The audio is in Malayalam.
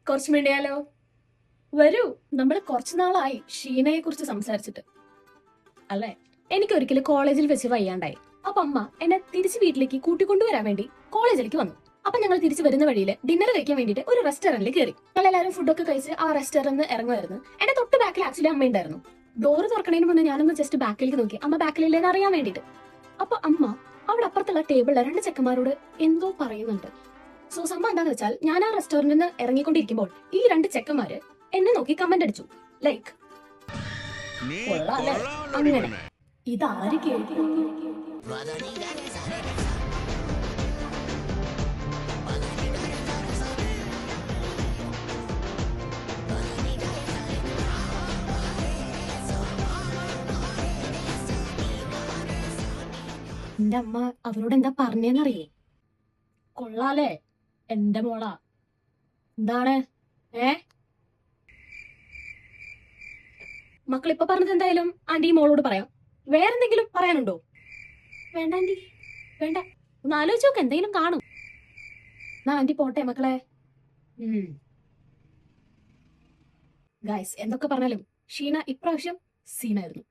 കുറച്ച് മിണ്ടിയാലോ? വരൂ. നമ്മൾ കുറച്ചു നാളായി ഷീനയെ കുറിച്ച് സംസാരിച്ചിട്ട് അല്ലേ? എനിക്ക് ഒരിക്കലും കോളേജിൽ വെച്ച് വയ്യാണ്ടായി. അപ്പൊ അമ്മ എന്നെ തിരിച്ച് വീട്ടിലേക്ക് കൂട്ടിക്കൊണ്ടുവരാൻ വേണ്ടി കോളേജിലേക്ക് വന്നു. അപ്പൊ ഞങ്ങൾ തിരിച്ചു വരുന്ന വഴിയിൽ ഡിന്നർ കഴിക്കാൻ വേണ്ടിയിട്ട് ഒരു റെസ്റ്റോറന്റിൽ കയറി. ഞങ്ങൾ എല്ലാവരും ഫുഡൊക്കെ കഴിച്ച് ആ റെസ്റ്റോറന്റിൽ ഇറങ്ങുമായിരുന്നു. എന്റെ തൊട്ട് ബാക്കിൽ ആക്ച്വലി അമ്മ ഉണ്ടായിരുന്നു. ഡോറ് തുറക്കണതിന് മുന്നേ ഞാനൊന്ന് ജസ്റ്റ് ബാക്കിലേക്ക് നോക്കി, അമ്മ ബാക്കിലില്ലേന്ന് അറിയാൻ വേണ്ടിയിട്ട്. അപ്പൊ അമ്മ അവിടെ അപ്പുറത്തുള്ള ടേബിളിലെ രണ്ട് ചെക്കന്മാരോട് എന്തോ പറയുന്നുണ്ട്. സോ സംഭവം എന്താന്ന് വെച്ചാൽ, ഞാൻ ആ റെസ്റ്റോറന്റിൽ നിന്ന് ഇറങ്ങിക്കൊണ്ടിരിക്കുമ്പോൾ ഈ രണ്ട് ചെക്കന്മാര് എന്നെ നോക്കി കമന്റ് അടിച്ചു, ലൈക്ക് കൊള്ളാല്ലേ. അങ്ങനെ ഇതാര് കേൾക്കും? എന്റെ അമ്മ അവരോട് എന്താ പറഞ്ഞേന്നറിയേ? കൊള്ളാലേ, എന്റെ മോളാ. എന്താണ് മക്കൾ ഇപ്പൊ പറഞ്ഞത് എന്തായാലും ആന്റി മോളോട് പറയാം. വേറെന്തെങ്കിലും പറയാനുണ്ടോ? വേണ്ട ആന്റി, വേണ്ട. ഒന്ന് ആലോചിച്ച് നോക്ക്, എന്തെങ്കിലും കാണും. എന്നാ ആന്റി പോട്ടെ മക്കളെ. ഗൈസ്, എന്തൊക്കെ പറഞ്ഞാലും ഷീന ഇപ്രാവശ്യം സീനായിരുന്നു.